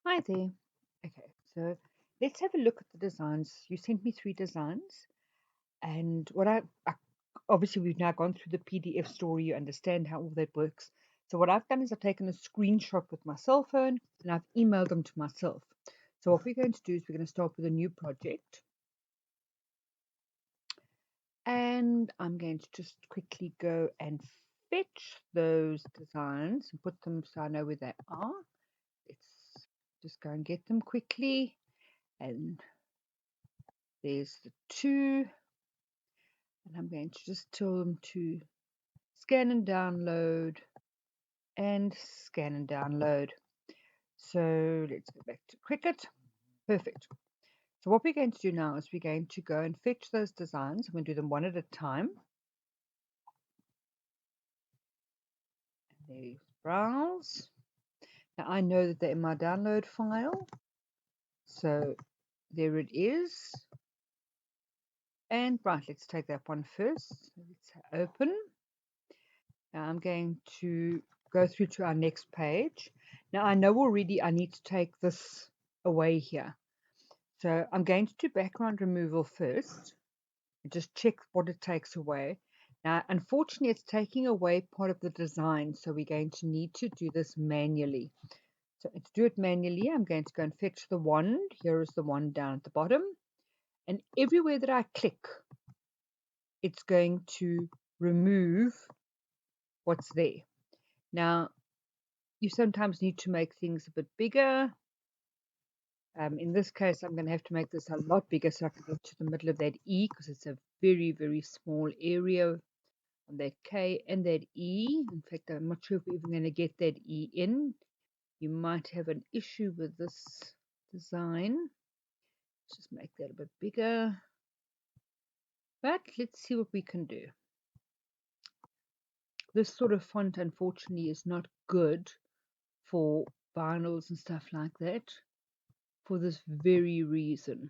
Hi there. Okay, so let's have a look at the designs. You sent me 3 designs, and obviously we've now gone through the PDF story. You understand how all that works. So what I've done is I've taken a screenshot with my cell phone and I've emailed them to myself. So what we're going to do is we're going to start with a new project, and I'm going to just quickly go and fetch those designs and put them so I know where they are. Let's just go and get them quickly. And there's the 2, and I'm going to just tell them to scan and download and scan and download. So let's go back to Cricut. Perfect. So what we're going to do now is we're going to go and fetch those designs. I'm going to do them one at a time. And there's browse. Now I know that they're in my download file. So there it is. And right, let's take that one first. Let's open. Now I'm going to go through to our next page. Now I know already I need to take this away here. So I'm going to do background removal first and just check what it takes away. Now, unfortunately, it's taking away part of the design, so we're going to need to do this manually. So to do it manually, I'm going to go and fetch the wand. Here is the wand down at the bottom. And everywhere that I click, it's going to remove what's there. Now, you sometimes need to make things a bit bigger. In this case, I'm going to have to make this a lot bigger so I can get to the middle of that E, because it's a very, very small area on that K and that E. In fact, I'm not sure if we're even going to get that E in. You might have an issue with this design. Let's just make that a bit bigger. But let's see what we can do. This sort of font, unfortunately, is not good for vinyls and stuff like that for this very reason.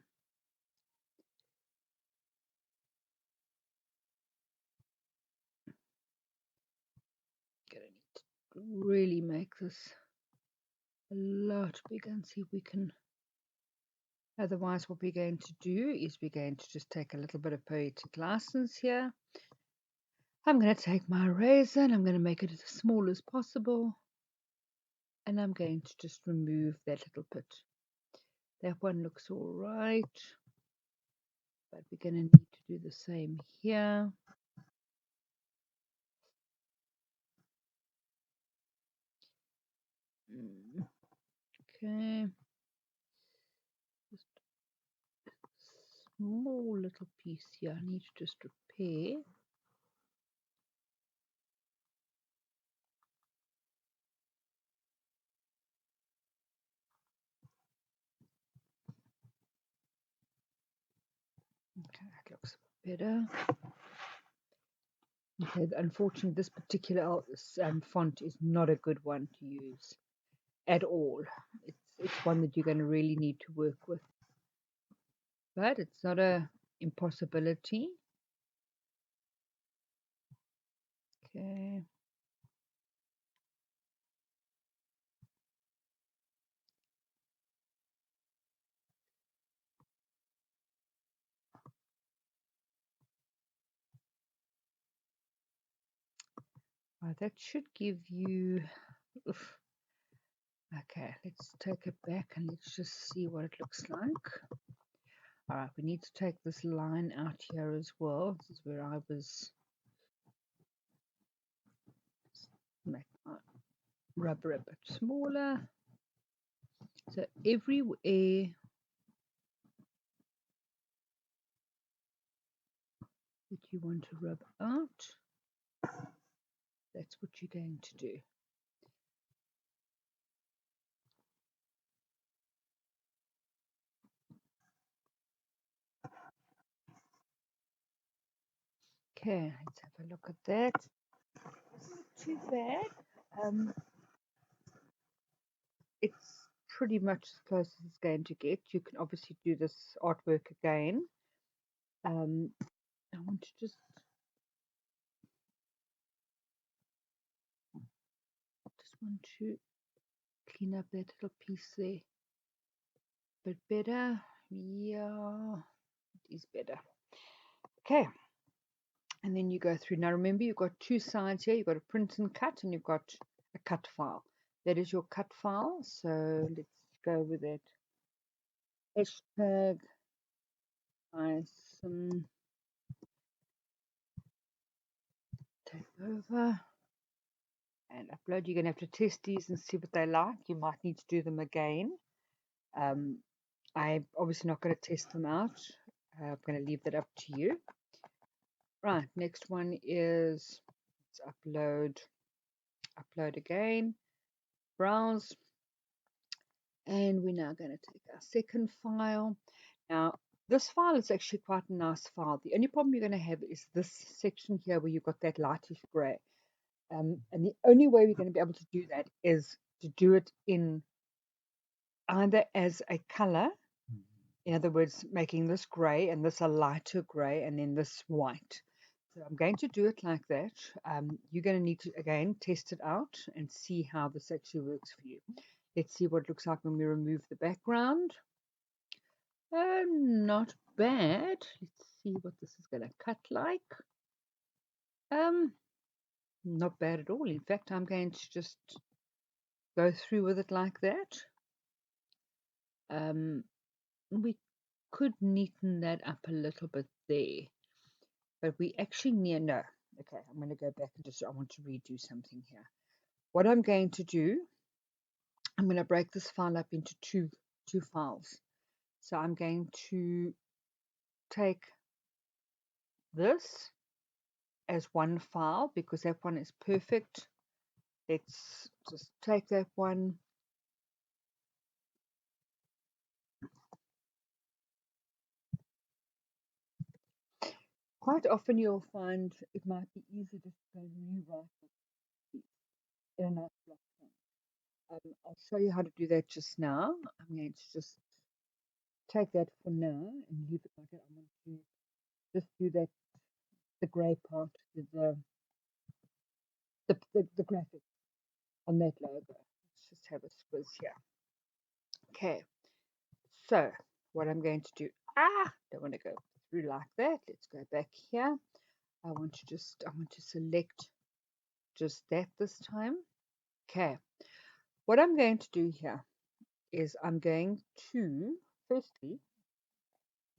Gonna need to really make this a lot bigger and see if we can. Otherwise, what we're going to do is we're going to just take a little bit of poetic license here. I'm going to take my eraser and I'm going to make it as small as possible. And I'm going to just remove that little bit. That one looks all right. But we're going to need to do the same here. Okay. Just a small little piece here. I need to just repair. Okay, that looks better. Okay, unfortunately, this particular font is not a good one to use at all. It's one that you're going to really need to work with. But it's not a impossibility. Okay. Right, that should give you. Oof. Okay, let's take it back and let's just see what it looks like. All right, we need to take this line out here as well. This is where I was. Make my rubber a bit smaller. So everywhere that you want to rub out, that's what you're going to do. Okay, let's have a look at that. It's not too bad. It's pretty much as close as it's going to get. You can obviously do this artwork again. I want to just want to clean up that little piece there. bit better? Yeah, it is better. Okay. And then you go through. Now remember, you've got two sides here. You've got a print and cut, and you've got a cut file. That is your cut file. So let's go with it. Hashtag ISIM take over and upload. You're going to have to test these and see what they like. You might need to do them again. I'm obviously not going to test them out. I'm going to leave that up to you. Right, next one is let's upload again, browse, and we're now going to take our second file. Now, this file is actually quite a nice file. The only problem you're going to have is this section here where you've got that lightish gray. And the only way we're going to be able to do that is to do it in either as a color, in other words, making this gray and this a lighter gray and then this white. So I'm going to do it like that. You're going to need to, again, test it out and see how this actually works for you. Let's see what it looks like when we remove the background. Not bad. Let's see what this is going to cut like. Not bad at all. In fact, I'm going to just go through with it like that. We could neaten that up a little bit there, but we actually need, no. Okay, I'm going to go back and just, I want to redo something here. What I'm going to do, I'm going to break this file up into two files. So I'm going to take this as one file because that one is perfect. Let's just take that one. Quite often you'll find it might be easy just to rewrite it in a nice block font. I'll show you how to do that just now. I'm going to just take that for now and leave it like that. I'm going to just do that, the grey part, the graphics on that logo. Let's just have a squiz here. Okay, so what I'm going to do, don't want to go through like that. Let's go back here. I want to select just that this time. Okay, what I'm going to do here is I'm going to, firstly,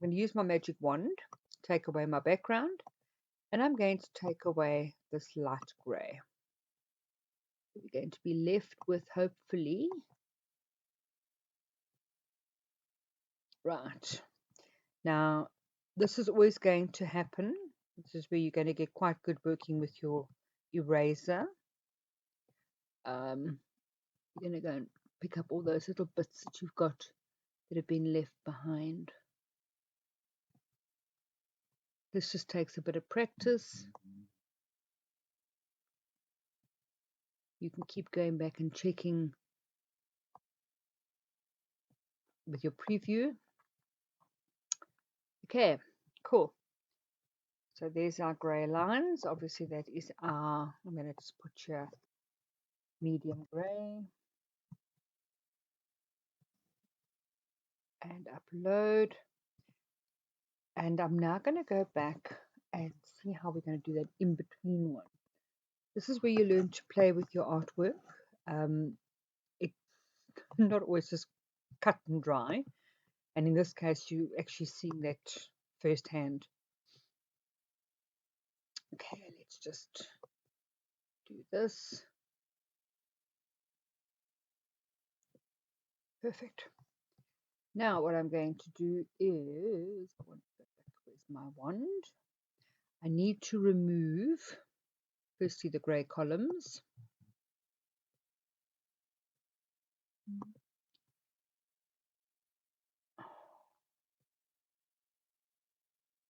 I'm going to use my magic wand, take away my background, and I'm going to take away this light grey. We're going to be left with, hopefully, right. Now, this is always going to happen. This is where you're going to get quite good working with your eraser. You're going to go and pick up all those little bits that you've got that have been left behind. This just takes a bit of practice. You can keep going back and checking with your preview. Okay, cool. So there's our grey lines. Obviously that is our, I'm going to just put here medium grey and upload. And I'm now going to go back and see how we're going to do that in between one. This is where you learn to play with your artwork. It's not always just cut and dry. And in this case, you actually seeing that firsthand. Okay, let's just do this. Perfect. Now what I'm going to do is, where's my wand? I need to remove, firstly, the grey columns.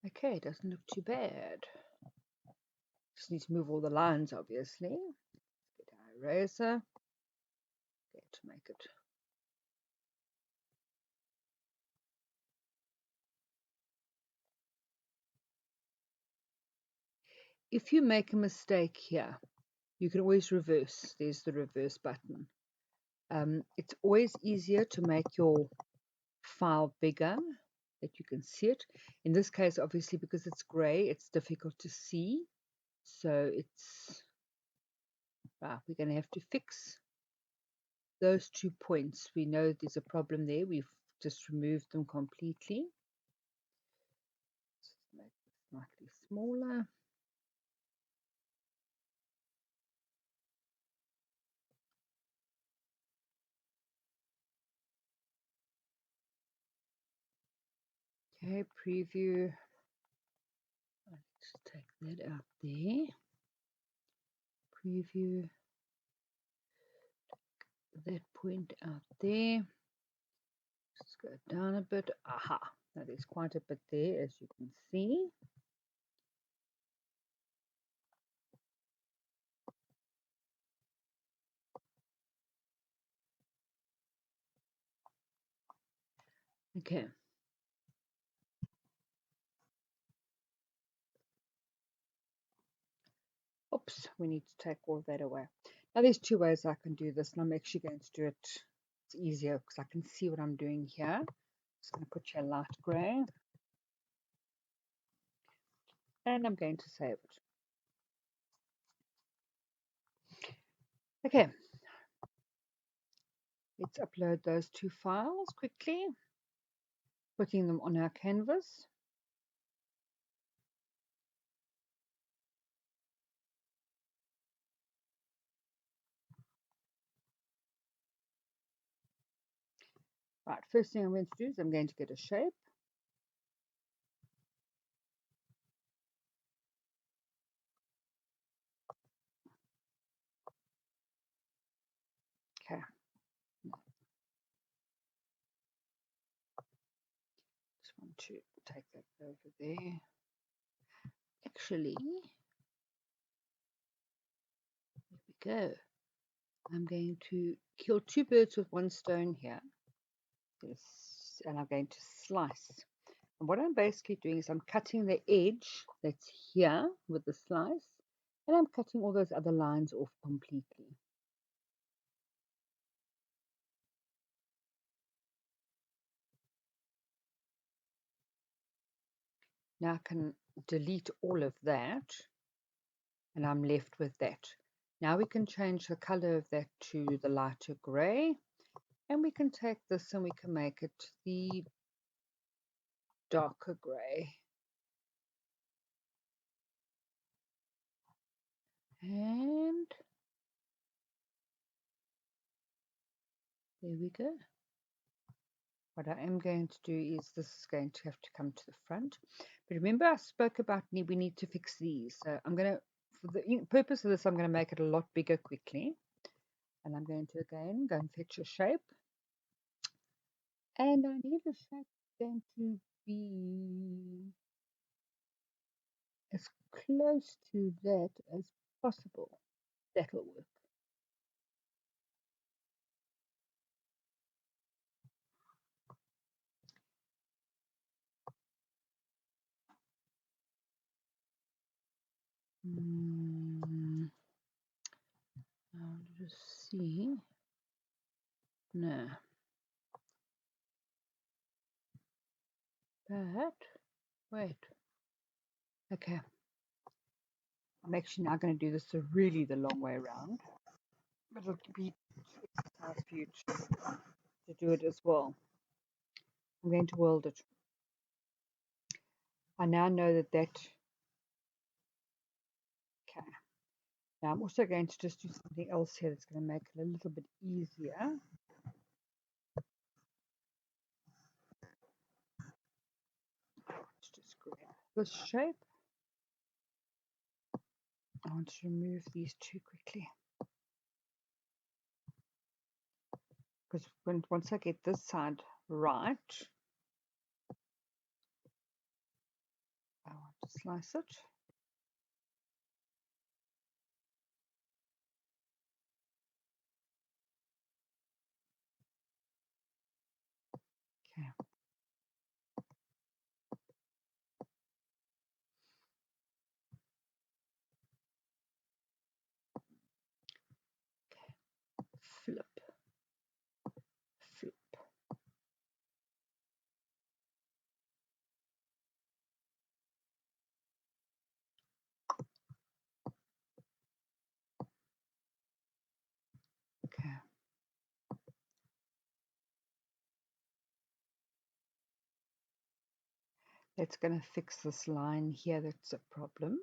Okay, doesn't look too bad. Just need to move all the lines, obviously. Get our eraser. Okay, to make it. If you make a mistake here, you can always reverse. There's the reverse button. It's always easier to make your file bigger, that you can see it. In this case, obviously, because it's gray, it's difficult to see. So it's, we're going to have to fix those 2 points. We know there's a problem there. We've just removed them completely. Let's make it slightly smaller. Okay, preview. Let's take that out there. Preview. That point out there. Let's go down a bit. Aha, that is quite a bit there, as you can see. Okay. Oops, we need to take all that away. Now there's 2 ways I can do this, and I'm actually going to do it. It's easier because I can see what I'm doing here. Just going to put your light gray, and I'm going to save it. Okay, let's upload those 2 files quickly, putting them on our canvas. Right, first thing I'm going to do is I'm going to get a shape. Okay. Just want to take that over there. Actually, there we go. I'm going to kill 2 birds with 1 stone here. Yes, and I'm going to slice. And what I'm basically doing is I'm cutting the edge that's here with the slice, and I'm cutting all those other lines off completely. Now I can delete all of that, and I'm left with that. Now we can change the color of that to the lighter gray, and we can take this and we can make it the darker gray. And there we go. What I am going to do is this is going to have to come to the front. But remember I spoke about we need to fix these. So I'm going to, for the purpose of this, I'm going to make it a lot bigger quickly. And I'm going to again go and fetch a shape. And I need a shape going to be as close to that as possible. That'll work. I'll just see. No. But wait. Okay. I'm actually now going to do this really the long way around. But it'll be exercise for you to do it as well. I'm going to weld it. I now know that okay. Now I'm also going to just do something else here that's going to make it a little bit easier. Let's just grab this shape. I want to remove these 2 quickly. Because once I get this side right, I want to slice it. Okay. Flip. Flip. That's going to fix this line here. That's a problem.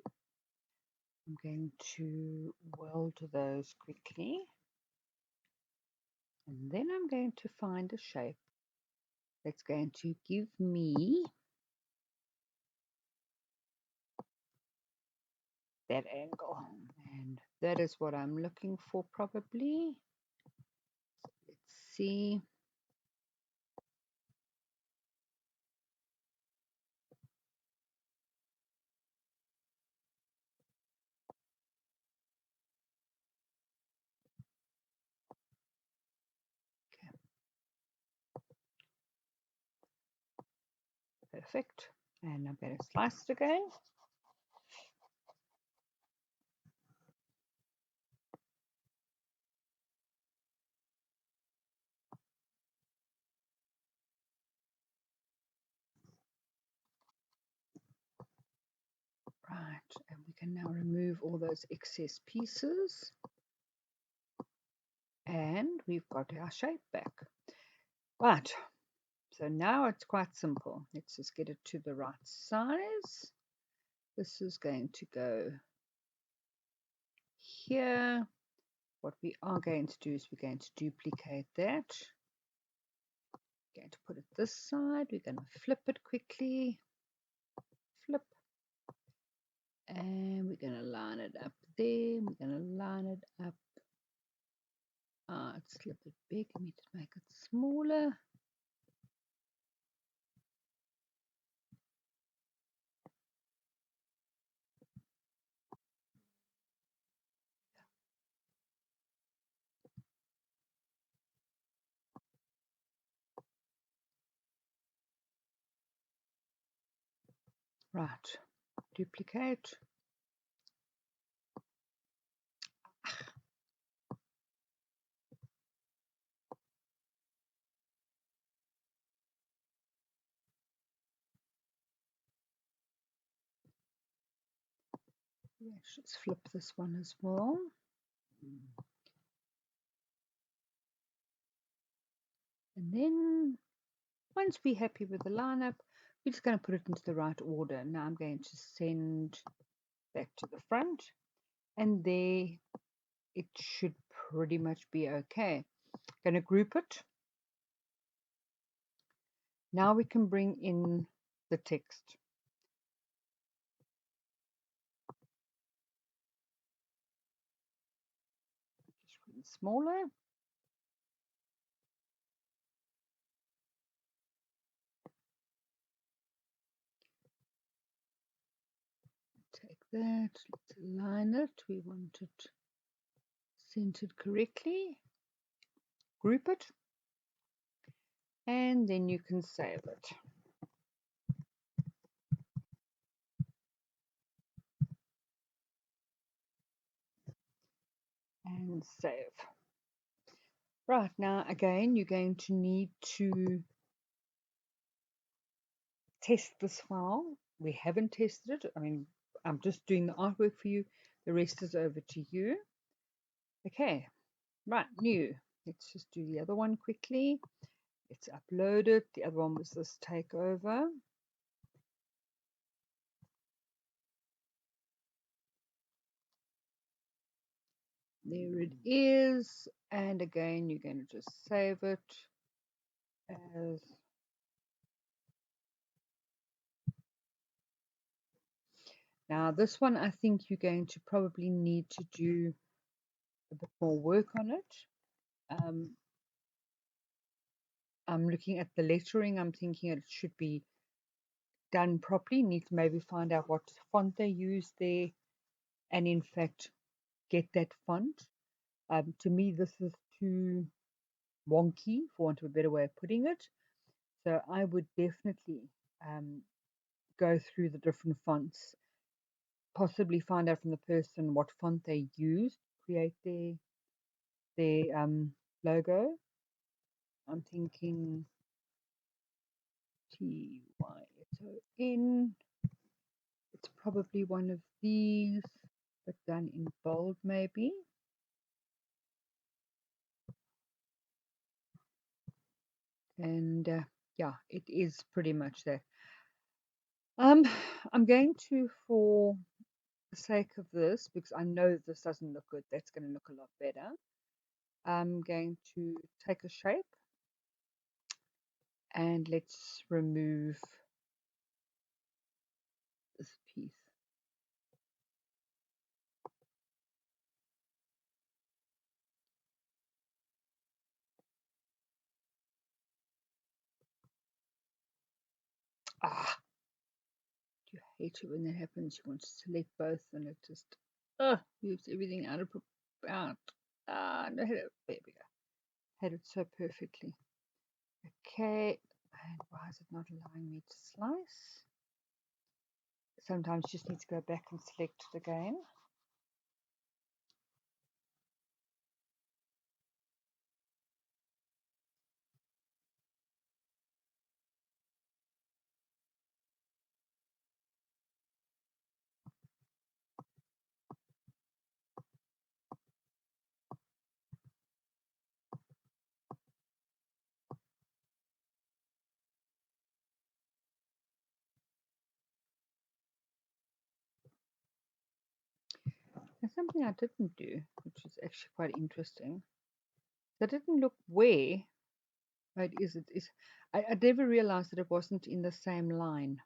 I'm going to weld those quickly. And then I'm going to find a shape that's going to give me that angle. And that is what I'm looking for probably. Let's see. Okay. Perfect. And I'm going to slice it again. Right, and we can now remove all those excess pieces. And we've got our shape back. Right, so now it's quite simple. Let's just get it to the right size. This is going to go here. What we are going to do is we're going to duplicate that. We're going to put it this side. We're going to flip it quickly. Flip. And we're going to line it up there. We're going to line it up. It's a little bit big. I need to make it smaller. Right, duplicate. Let's just flip this one as well. And then once we're happy with the lineup, we're just going to put it into the right order. Now I'm going to send that to the front, and there it should pretty much be okay. Going to group it. Now we can bring in the text. Just smaller. Take that, let's align it. We want it centered correctly. Group it. And then you can save it. And save. Right, now again, you're going to need to test this file. We haven't tested it. I mean, I'm just doing the artwork for you. The rest is over to you. Okay, right, new. Let's just do the other one quickly. Let's upload it. The other one was this takeover. There it is. And again, you're going to just save it as now. This one, I think you're going to probably need to do a bit more work on it. I'm looking at the lettering. I'm thinking it should be done properly. Need to maybe find out what font they use there, and in fact, get that font. To me, this is too wonky, for want of a better way of putting it. So I would definitely go through the different fonts, possibly find out from the person what font they use to create their logo. I'm thinking TYSON. It's probably one of these, but done in bold maybe. And yeah, it is pretty much that. Um, I'm going to, for the sake of this, because I know this doesn't look good, that's going to look a lot better. I'm going to take a shape and let's remove this piece. Ah, you hate it when that happens. You want to select both and it just moves everything out of out. No, there we go. Had it so perfectly. Okay, and why is it not allowing me to slice? Sometimes you just need to go back and select it again. There's something I didn't do, which is actually quite interesting. I didn't look where it is. It is. I never realized that it wasn't in the same line.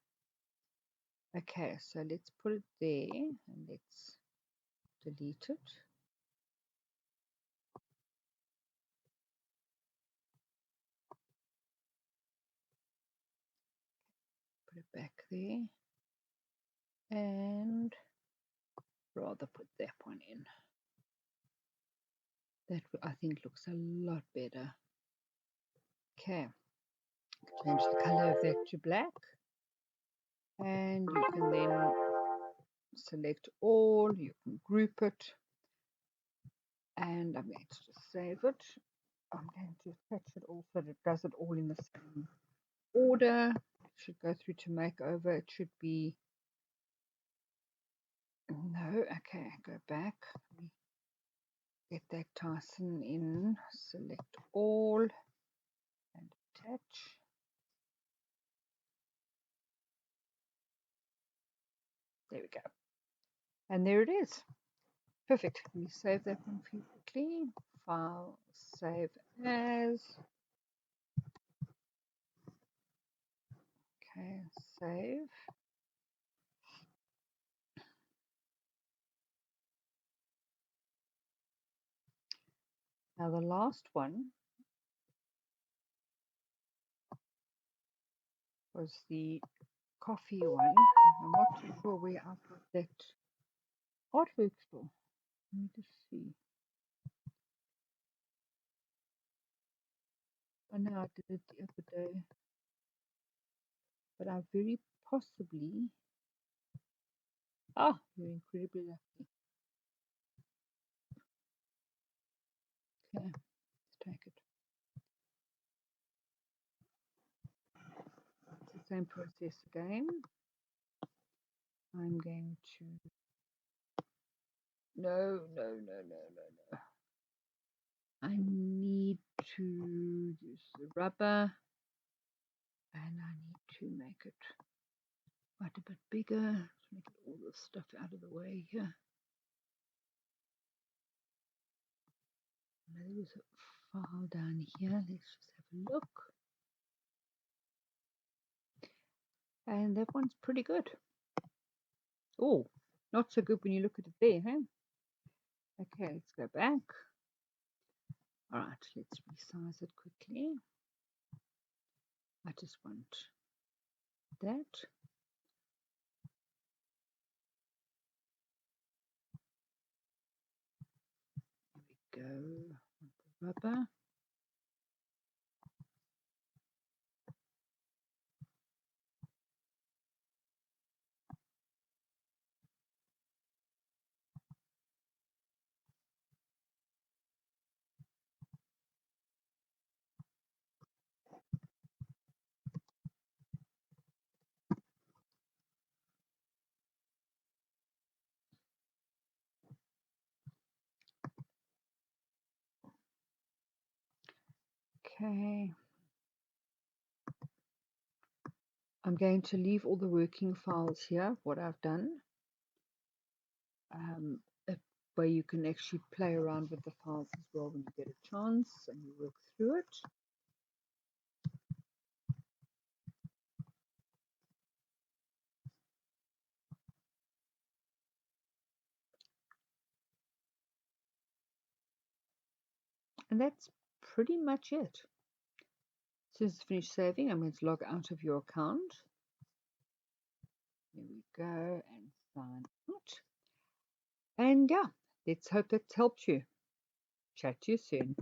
Okay, so let's put it there and let's delete it. Put it back there and rather put that one in. That I think looks a lot better. Okay, change the color of that to black and you can then select all, you can group it and I'm going to just save it. I'm going to attach it all so that it does it all in the same order. It should go through to makeover. It should be no, okay, go back. Let me get that Tyson in, select all and attach. There we go. And there it is. Perfect. Let me save that one for you quickly. File, save as. Okay, save. Now the last one was the coffee one. I'm not too sure where I put that artwork store. Let me just see. I know I did it the other day, but I very possibly. Ah, you're incredibly lucky. Okay, let's take it. It's the same process again. I'm going to. No, no, no, no, no, no. I need to use the rubber and I need to make it quite a bit bigger to make all this stuff out of the way here. Now there was a file down here. Let's just have a look. And that one's pretty good. Oh, not so good when you look at it there, huh? Okay, let's go back. All right, let's resize it quickly. I just want that. There we go. Rubber. Okay. I'm going to leave all the working files here, what I've done, a way you can actually play around with the files as well when you get a chance and you work through it. And that's pretty much it. As soon as it's finished saving, I'm going to log out of your account. There we go, and sign out. And yeah, let's hope that's helped you. Chat to you soon.